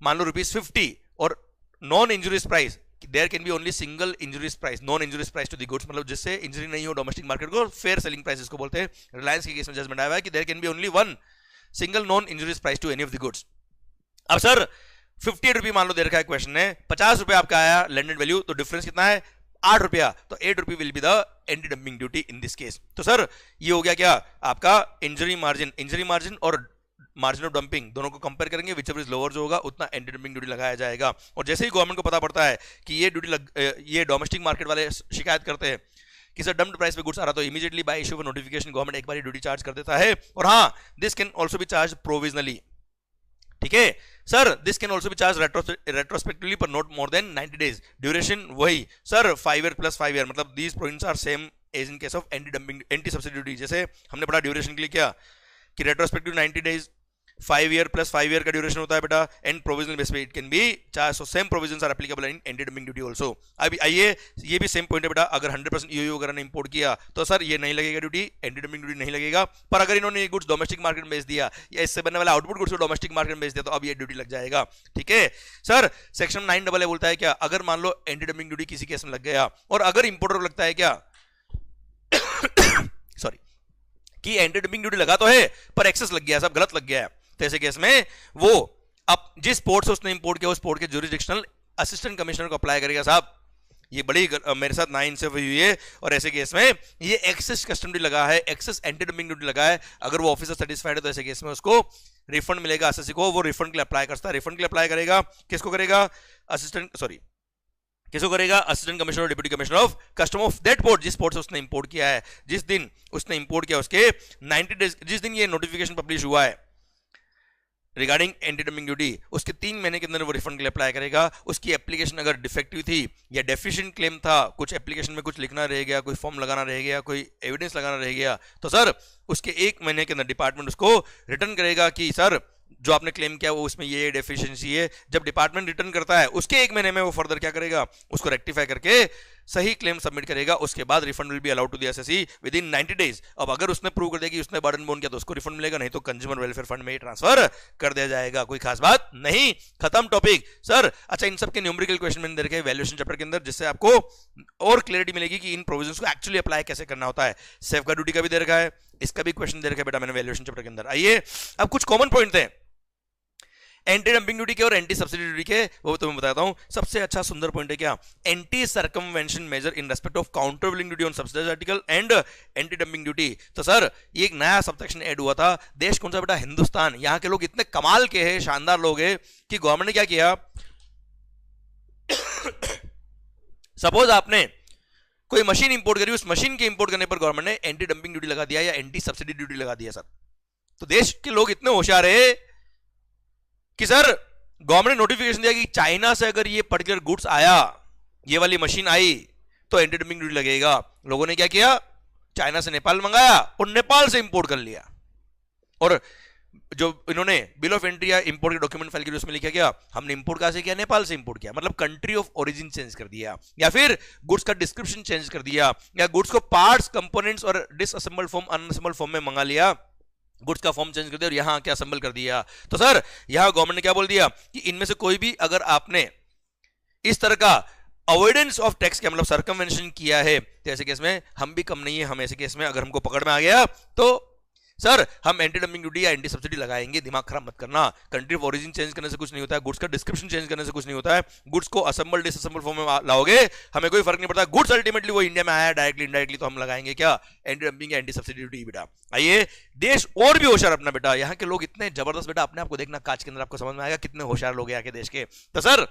मान लो ₹50 और non injurious price, there can be only single injurious price, non injurious price to the goods, मतलब जिससे इंजरी नहीं हो डोमेस्टिक मार्केट को, फेयर सेलिंग प्राइस इसको बोलते हैं. रिलायंस के केस में जजमेंट आया है कि there can be only one single non injurious price to any of the goods. अब सर 58 रुपए मान लो दे रखा है क्वेश्चन ने, 50 रुपए आपका आया लैंडेड वैल्यू, तो डिफरेंस कितना है 8 रुपया, तो 8 रुपए will be the anti dumping duty in this case. तो सर ये हो गया क्या आपका इंजरी मार्जिन और मार्जिन ऑफ डंपिंग दोनों को कंपेयर करेंगे, विच एवर इज लोअर जो होगा उतना एंटी डंपिंग ड्यूटी लगाया जाएगा. और जैसे ही गवर्नमेंट को पता पड़ता है कि ये ड्यूटी ये डोमेस्टिक मार्केट वाले शिकायत करते हैं कि सर डम्प्ड प्राइस पे गुड्स आ रहा, तो immediately by issue of notification government एक बार ड्यूटी चार्ज कर देता है. और हाँ, this can also be charge provisionally. ठीक है sir, this can also be charge retrospectively पर not more than 90 days. Duration वही सर 5 year प्लस 5 year, मतलब these points are same as in case of anti dumping anti subsidy duty. जैसे हमने पढ़ा duration के लिए क्या कि retrospective 90 days, 5 year plus 5 year का ड्यूरेशन होता है बेटा, एंड प्रोविजनल बेस पे it can be, so same provisions are applicable in anti dumping duty also. अभी आइए, ये भी सेम पॉइंट है बेटा, अगर 100% ईओयू वगैरह ने इंपोर्ट किया तो सर ये नहीं लगेगा ड्यूटी, एंटी डंपिंग ड्यूटी नहीं लगेगा। पर अगर इन्होंने ये गुड्स डोमेस्टिक मार्केट में बेच दिया या इससे बनने वाला आउटपुट गुड्स को डोमेस्टिक मार्केट में बेच दिया तो अब ये ड्यूटी लग जाएगा। ठीक है सर, सेक्शन 9AA बोलता है क्या, अगर मान लो एंटी डंपिंग ड्यूटी किसी केस में लग गया और अगर इंपोर्टर को लगता है क्या सॉरी कि एंटी डंपिंग ड्यूटी लगा तो है पर एक्सेस लग गया, सब गलत लग गया है, तो ऐसे केस में वो अब जिस पोर्ट से उसने इंपोर्ट किया उस पोर्ट के ज्यूरिसडिक्शनल असिस्टेंट कमिश्नर को अप्लाई करेगा। साहब ये बड़ी मेरे साथ नाइंसाफी हुई है, और ऐसे केस में ये एक्सेस कस्टम ड्यूटी लगा है, एक्सेस एंटी डंपिंग ड्यूटी लगा है, अगर वो ऑफिसर सेटिस्फाइड है तो ऐसे केस में उसको रिफंड मिलेगा एसएससी को, वो रिफंड के लिए अप्लाई करता है। रिफंड के लिए अप्लाई करेगा किसको करेगा, किसको करेगा, असिस्टेंट कमिश्नर और deputy commissioner of custom of that port, जिस पोर्ट से उसने इंपोर्ट किया है, जिस दिन उसने इंपोर्ट किया उसके 90 डेज, जिस दिन ये नोटिफिकेशन पब्लिश हुआ है रिगार्डिंग एंटी डंपिंग ड्यूटी, उसके 3 महीने के अंदर वो रिफंड के लिए अप्लाई करेगा। उसकी एप्लीकेशन अगर डिफेक्टिव थी या डेफिशिएंट क्लेम था, कुछ एप्लीकेशन में कुछ लिखना रह गया, कोई फॉर्म लगाना रह गया, कोई एविडेंस लगाना रह गया, तो सर उसके 1 महीने के अंदर डिपार्टमेंट उसको रिटर्न करेगा कि सर जो आपने क्लेम किया वो उसमें ये डेफिशिएंसी है। जब डिपार्टमेंट रिटर्न करता है उसके 1 महीने में वो फर्दर क्या करेगा, उसको रेक्टिफाई करके सही क्लेम सबमिट करेगा, उसके बाद refund will be allowed to the SSC within 90 days. अब अगर उसने प्रूव कर दिया कि उसने बर्डन बोन किया तो उसको रिफंड मिलेगा, नहीं तो कंज्यूमर वेलफेयर फंड में ही ट्रांसफर कर दिया जाएगा। कोई खास बात नहीं, खत्म टॉपिक सर। अच्छा, इन सब के न्यूमेरिकल क्वेश्चन मैंने दे रखे वैल्यूएशन चैप्टर के अंदर, जिससे आपको और क्लियरिटी मिलेगी कि इन प्रोविजंस को एक्चुअली अप्लाई कैसे करना होता है। सेफगार्ड ड्यूटी का भी दे रखा है, इसका भी क्वेश्चन दे रखा है बेटा मैंने वैल्यूएशन चैप्टर के अंदर। आइए अब कुछ कॉमन पॉइंट थे एंटी डंपिंग ड्यूटी के और एंटी सब्सिडी ड्यूटी के, वो तो मैं बताता हूं। सबसे अच्छा सुंदर पॉइंट है क्या, anti circumvention measure in respect of countervailing duty on subsidised article and anti dumping duty. तो सर ये एक नया सबसेक्शन ऐड हुआ था। देश कौन सा बेटा, हिंदुस्तान। यहां के लोग इतने कमाल के हैं, शानदार लोग हैं कि गवर्नमेंट ने क्या किया सपोज आपने कोई मशीन इंपोर्ट करी, उस मशीन के इंपोर्ट करने पर गवर्नमेंट ने एंटी डंपिंग ड्यूटी लगा दिया या एंटी सब्सिडी ड्यूटी लगा दिया। सर तो देश के लोग इतने होशियार है कि सर गवर्नमेंट ने नोटिफिकेशन दिया कि चाइना से अगर ये पर्टिकुलर गुड्स आया, ये वाली मशीन आई, तो एंटी डंपिंग ड्यूटी लगेगा। लोगों ने क्या किया, चाइना से नेपाल मंगाया और नेपाल से इंपोर्ट कर लिया, और जो इन्होंने बिल ऑफ एंट्री या इंपोर्ट के डॉक्यूमेंट फाइल किए उसमें लिखा गया हमने इंपोर्ट कहां से किया, नेपाल से इंपोर्ट किया, मतलब कंट्री ऑफ ओरिजिन चेंज कर दिया, या फिर गुड्स का डिस्क्रिप्शन चेंज कर दिया, या गुड्स को पार्ट्स, कंपोनेंट्स और डिसअसेंबल्ड फॉर्म, अनअसेंबल्ड फॉर्म में मंगा लिया, गुड्स का फॉर्म चेंज कर दिया और यहां क्या असेंबल कर दिया। तो सर यहां गवर्नमेंट ने क्या बोल दिया कि इनमें से कोई भी अगर आपने इस तरह का अवॉइडेंस ऑफ टैक्स का मतलब सर्कमवेंशन किया है, तो ऐसे केस में हम भी कम नहीं है। हम ऐसे केस में अगर हमको पकड़ में आ गया तो सर हम एंटी डंपिंग ड्यूटी या एंटी सब्सिडी लगाएंगे। दिमाग खराब मत करना, कंट्री ऑफ ओरिजिन चेंज करने से कुछ नहीं होता है, गुड्स का डिस्क्रिप्शन चेंज करने से कुछ नहीं होता है, गुड्स को असेंबल डिसअसेंबल फॉर्म में लाओगे हमें कोई फर्क नहीं पड़ता। गुड्स अल्टीमेटली वो इंडिया में आया डायरेक्टली इनडायरेक्टली, तो हम लगाएंगे क्या, एंटी डंपिंग या एंटी सब्सिडी ड्यूटी बेटा। आइए देश और भी होशियार अपना बेटा, यहाँ के लोग इतने जबरदस्त बेटा, अपने आपको देखना कांच के अंदर, आपको समझ में आएगा कितने होशियार लोग हैं यहाँ के देश के। तो सर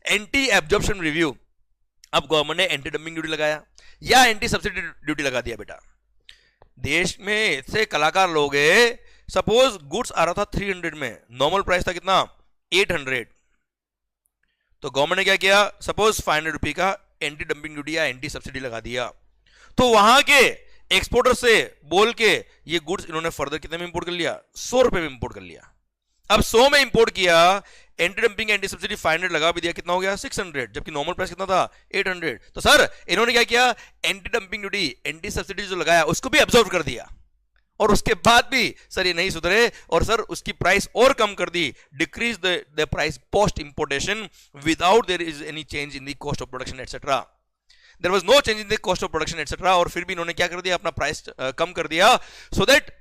एंटी एब्जॉर्प्शन रिव्यू, अब गवर्नमेंट ने एंटी डंपिंग ड्यूटी लगाया या एंटी सब्सिडी ड्यूटी लगा दिया बेटा। देश में ऐसे कलाकार लोग हैं, सपोज गुड्स आ रहा था 300 में, नॉर्मल प्राइस था कितना 800, तो गवर्नमेंट ने क्या किया, सपोज 500 रुपए का एंटी डंपिंग ड्यूटी या एंटी सब्सिडी लगा दिया। तो वहां के एक्सपोर्टर से बोल के ये गुड्स इन्होंने फर्दर कितने में इंपोर्ट कर लिया, 100 रुपए में इंपोर्ट कर लिया। अब 100 में इंपोर्ट किया, एंटी डंपिंग एंटी सब्सिडी 500 लगा भी दिया, कितना हो गया 600, जबकि नॉर्मल प्राइस कितना था 800। तो सर इन्होंने क्या किया, anti dumping duty anti subsidy जो लगाया उसको भी अब्जॉर्व कर दिया, और उसके बाद भी सर ये नहीं सुधरे, और सर उसकी प्राइस और कम कर दी, decrease the price post importation without there is any change in the cost of production etcetera. There was no change in the cost of production etcetera, और फिर भी इन्होंने क्या कर दिया, अपना प्राइस कम कर दिया, सो दैट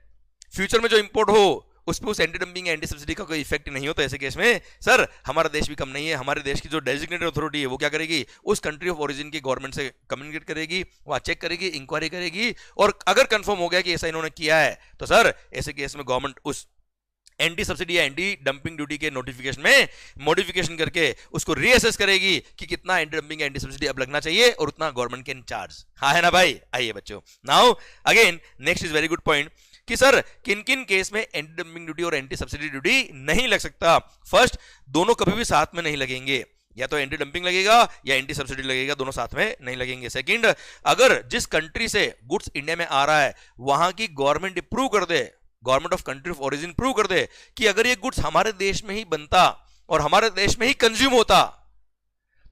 फ्यूचर में जो इंपोर्ट हो उस पर उस एंटी डंपिंग एंटी सब्सिडी का कोई इफेक्ट नहीं होता। ऐसे केस में सर हमारा देश भी कम नहीं है, हमारे देश की जो डेजिग्नेटेड अथॉरिटी है वो क्या करेगी, उस कंट्री ऑफ ओरिजिन की गवर्नमेंट से कम्युनिकेट करेगी, वहां चेक करेगी, इंक्वायरी करेगी, और अगर कंफर्म हो गया कि ऐसा इन्होंने किया है तो सर ऐसे केस में गवर्नमेंट उस एंटी सब्सिडी या एंटी डंपिंग ड्यूटी के नोटिफिकेशन में मॉडिफिकेशन करके उसको रीअसेस करेगी कि कितना एंटी डंपिंग एंटी सब्सिडी अब लगना चाहिए, और उतना गवर्नमेंट के इंचार्ज। हाँ है ना भाई। आइए बच्चों, now again next is very good point कि सर किन किन केस में एंटी डंपिंग ड्यूटी और एंटी सब्सिडी ड्यूटी नहीं लग सकता। फर्स्ट, दोनों कभी भी साथ में नहीं लगेंगे, या तो एंटी डंपिंग लगेगा या एंटी सब्सिडी लगेगा, दोनों साथ में नहीं लगेंगे। सेकंड, अगर जिस कंट्री से गुड्स इंडिया में आ रहा है वहां की गवर्नमेंट अप्रूव कर दे government of country of origin prove कर दे कि अगर ये गुड्स हमारे देश में ही बनता और हमारे देश में ही कंज्यूम होता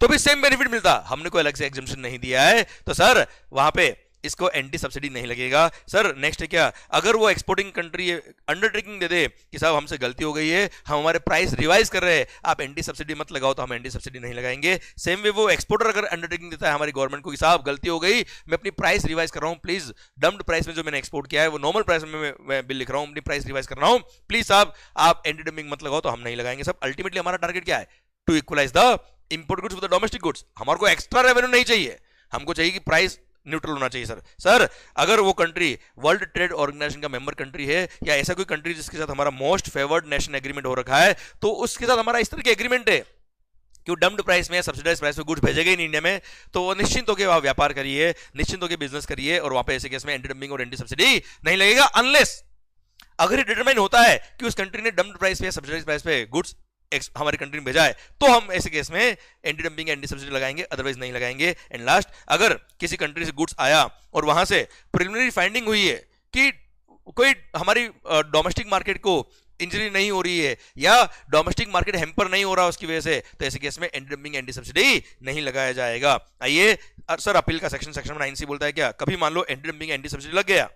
तो भी सेम बेनिफिट मिलता, हमने कोई अलग से एग्जम्पशन नहीं दिया है, तो सर वहां पे इसको एंटी सब्सिडी नहीं लगेगा। सर नेक्स्ट है क्या, अगर वो एक्सपोर्टिंग कंट्री अंडरटेकिंग दे दे कि साहब हमसे गलती हो गई है, हम हमारे प्राइस रिवाइज कर रहे हैं, आप एंटी सब्सिडी मत लगाओ, तो हम एंटी सब्सिडी नहीं लगाएंगे। सेम वे वो एक्सपोर्टर अगर अंडरटेकिंग देता है हमारी गवर्नमेंट को कि साहब गलती हो गई, मैं अपनी प्राइस रिवाइज कर रहा हूं, प्लीज डम्प्ड प्राइस में जो मैंने एक्सपोर्ट किया है वो नॉर्मल प्राइस में मैं बिल लिख रहा हूं, अपनी प्राइस रिवाइज कर रहा हूं, प्लीज साहब आप एंटी डंपिंग मत लगाओ, तो हम नहीं लगाएंगे। सब अल्टीमेटली हमारा टारगेट क्या है, to equalize the import goods with the domestic goods. हमारे को एक्स्ट्रा रेवेन्यू नहीं चाहिए, हमको चाहिए कि प्राइस न्यूट्रल होना चाहिए। सर अगर वो कंट्री वर्ल्ड ट्रेड ऑर्गेनाइजेशन का मेंबर कंट्री है या ऐसा कोई कंट्री जिसके साथ हमारा मोस्ट फेवर्ड नेशन एग्रीमेंट हो रखा है, तो उसके साथ हमारा इस तरह के एग्रीमेंट है कि वो डम्प्ड प्राइस में सब्सिडाइज प्राइस में गुड्स भेजेगा ही नहीं इंडिया में, तो वो निश्चिंत होकर वहां व्यापार करिए, निश्चिंत होकर बिजनेस करिए, और वहां पे ऐसे केस में एंटी डंपिंग और एंटी सब्सिडी नहीं लगेगा, अनलेस अगर ये डिटरमाइन होता है कि उस कंट्री ने डम्प्ड प्राइस पे या सब्सिडाइज प्राइस पे गुड्स हमारी कंट्री में भेजा है, तो हम ऐसे केस में एंटी डंपिंग एंटी सब्सिडी लगाएंगे, अदरवाइज नहीं लगाएंगे। एंड लास्ट, अगर किसी कंट्री से गुड्स आया और वहां से प्रिलिमिनरी फाइंडिंग हुई है कि कोई हमारी डोमेस्टिक मार्केट को इंजरी नहीं हो रही है या डोमेस्टिक मार्केट हैम्पर नहीं हो रहा उसकी वजह से, तो ऐसे केस में एंटी डंपिंग एंटी सब्सिडी नहीं लगाया जाएगा। आइए सर, अपील का सेक्शन 9C बोलता है क्या, कभी मान लो एंटी डंपिंग एंटी सब्सिडी लग गया,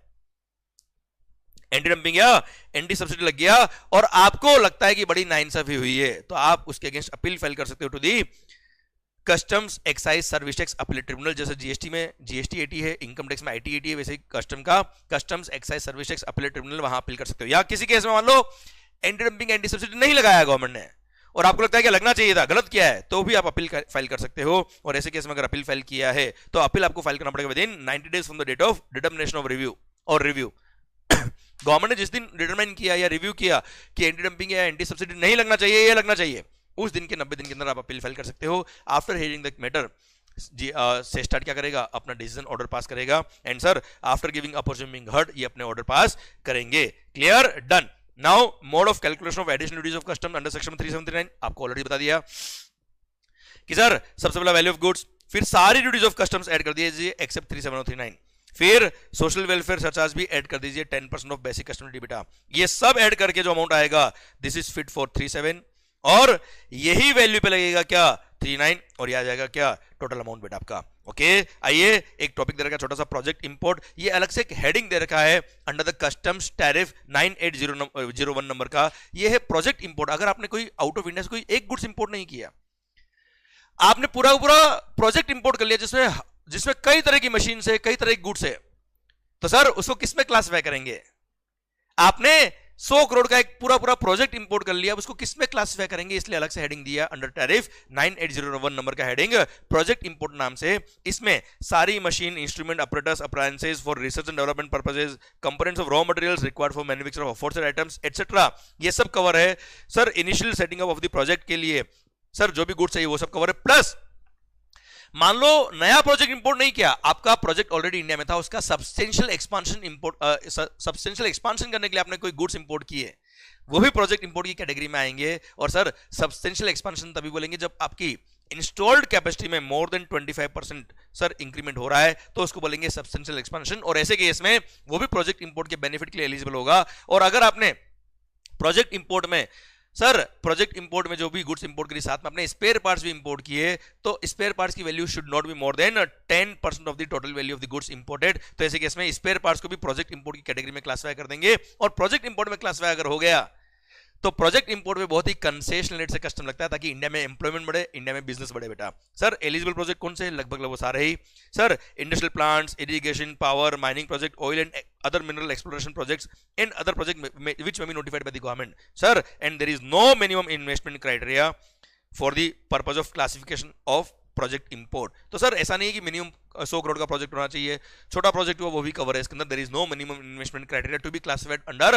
एंटी डंपिंग या एंटी सब्सिडी लग गया और आपको लगता है कि बड़ी नाइंसाफी हुई है, तो आप उसके अगेंस्ट अपील फाइल कर सकते हो to the customs excise service tax appellate tribunal. जैसे जीएसटी में जीएसटी 80 है, इनकम टैक्स में IT 80 है, वैसे ही कस्टम का customs excise service tax appellate tribunal, वहां अपील कर सकते हो। या किसी केस में मान लो एंटी डंपिंग एंटी सब्सिडी नहीं लगाया गवर्नमेंट ने और आपको लगता है कि लगना चाहिए था, गलत किया है, तो भी आप अपील फाइल कर सकते हो। और ऐसे केस में अगर अपील फाइल किया है तो अपील आपको फाइल करना पड़ेगा within 90 days from the date of determination of review. और रिव्यू गवर्नमेंट ने जिस दिन डिटरमाइन किया या रिव्यू किया कि एंटी डंपिंग या एंटी सब्सिडी नहीं लगना चाहिए या लगना चाहिए, उस दिन के 90 दिन के अंदर आप अपील फाइल कर सकते हो। आफ्टर हियरिंग द मैटर से स्टार्ट क्या करेगा, अपना डिसीजन ऑर्डर पास करेगा। And sir after giving opportunity heard, ये अपने ऑर्डर पास करेंगे। Clear, done. Now mode of calculation of additional duties of custom under section 379 आपको ऑलरेडी बता दिया कि सर सबसे पहला वैल्यू ऑफ गुड्स, फिर सारी ड्यूटीज ऑफ कस्टम्स ऐड कर दीजिए एक्सेप्ट 37039, फिर सोशल वेलफेयर सरचार्ज भी ऐड कर दीजिए 10% ऑफ बेसिक कस्टमर ड्यूटी बेटा। ये सब ऐड करके जो अमाउंट आएगा दिस इज फिट फॉर 37 और यही वैल्यू पे लगेगा क्या 39 और ये आ जाएगा क्या टोटल अमाउंट बेटा आपका। ओके, आइए एक टॉपिक दे रखा है छोटा सा प्रोजेक्ट इंपोर्ट, ये अलग से एक हेडिंग दे रखा है under the customs tariff 9801 number का, ये है प्रोजेक्ट इंपोर्ट। अगर आपने कोई आउट ऑफ इंडिया से कोई एक गुड्स इंपोर्ट नहीं किया, आपने पूरा प्रोजेक्ट इंपोर्ट कर लिया जिसमें कई तरह की मशीन है, कई तरह की गुड्स है, तो सर उसको किस में क्लासिफाई करेंगे? आपने 100 करोड़ का एक पूरा प्रोजेक्ट इंपोर्ट कर लिया, उसको किस में क्लासिफाई करेंगे? इसलिए अलग से हेडिंग दिया अंडर टैरिफ 9801 नंबर का हेडिंग प्रोजेक्ट इंपोर्ट नाम से। इसमें सारी machine, instrument, apparatus, appliances for research and development purposes, components of raw materials required for manufacture of aforesaid items etcetera, ये सब कवर है sir. Initial setting up of the project के लिए sir जो भी गुड्स चाहिए वो सब कवर है। प्लस मान लो नया प्रोजेक्ट इंपोर्ट नहीं किया, आपका प्रोजेक्ट ऑलरेडी इंडिया में था, उसका सब्सटेंशियल एक्सपांशन करने के लिए आपने कोई गुड्स इंपोर्ट किए, वो भी प्रोजेक्ट इंपोर्ट की कैटेगरी में आएंगे। और सर सब्सटेंशियल एक्सपांशन तभी बोलेंगे जब आपकी इंस्टॉल्ड कैपेसिटी में मोर देन 25% सर इंक्रीमेंट हो रहा है, तो उसको बोलेंगे सब्सटेंशियल एक्सपांशन। और ऐसे केस में वो भी प्रोजेक्ट इंपोर्ट के बेनिफिट के लिए एलिजिबल होगा। और अगर आपने प्रोजेक्ट इंपोर्ट में सर प्रोजेक्ट इंपोर्ट में जो भी गुड्स इंपोर्ट करी, साथ में अपने स्पेयर पार्ट्स भी इंपोर्ट किए, तो स्पेयर पार्ट्स की value should not be more than 10% of the total value of the goods imported. तो ऐसे केस में स्पेयर पार्ट्स को भी प्रोजेक्ट इंपोर्ट की कैटेगरी में क्लासिफाई कर देंगे। और प्रोजेक्ट इंपोर्ट में क्लासिफाई अगर हो गया तो प्रोजेक्ट इंपोर्ट में बहुत ही कंसेशनल रेट से कस्टम लगता है ताकि इंडिया में एम्प्लॉयमेंट बढ़े, इंडिया में बिजनेस बढ़े बेटा। सर एलिजिबल प्रोजेक्ट कौन से? लगभग वो सारे ही sir, industrial plants, irrigation, power, mining project, oil and other mineral exploration projects and other projects which may be notified by the government sir, and there is no minimum investment criteria for the purpose of classification of project import। तो sir ऐसा नहीं है कि minimum 100 crore का project होना चाहिए, छोटा project हुआ वो भी कवर है इसके अंदर। there is no minimum investment criteria to be classified under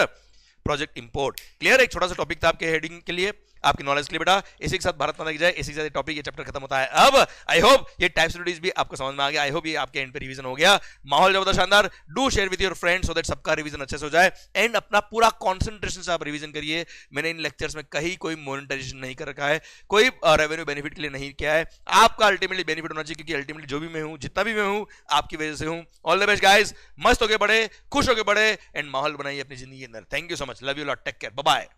project import. Clear? एक छोटा सा टॉपिक था आपके हेडिंग के लिए। आपकी नॉलेज के लिए बेटा। इसी के साथ भारत माता की जय, इसी के साथ टॉपिक ये चैप्टर खत्म होता है। अब आई होप ये टाइप स्टडीज भी आपको समझ में आ गया, आई होप ये आपके एंड पे रिवीजन हो गया। माहौल जबरदस्त शानदार, do share with your friends so that सबका रिवीजन अच्छे से हो जाए एंड अपना पूरा कॉन्सेंट्रेशन से आप रिवीजन करिए। मैंने इन लेक्चर्स में कहीं कोई मोनेटाइजेशन नहीं कर रखा है, कोई रेवेन्यू बेनिफिट के लिए नहीं किया है। आपका अल्टीमेटली बेनिफिट होना चाहिए, क्योंकि अल्टीमेटली जो भी मैं हूं, जितना भी मैं हूं, आपकी वजह से हूं। ऑल द बेस्ट गाइस, मस्त होके बढ़े, खुश होके बढ़े एंड माहौल बनाइए अपनी जिंदगी के अंदर। Thank you so much, love you lot, take care, bye bye.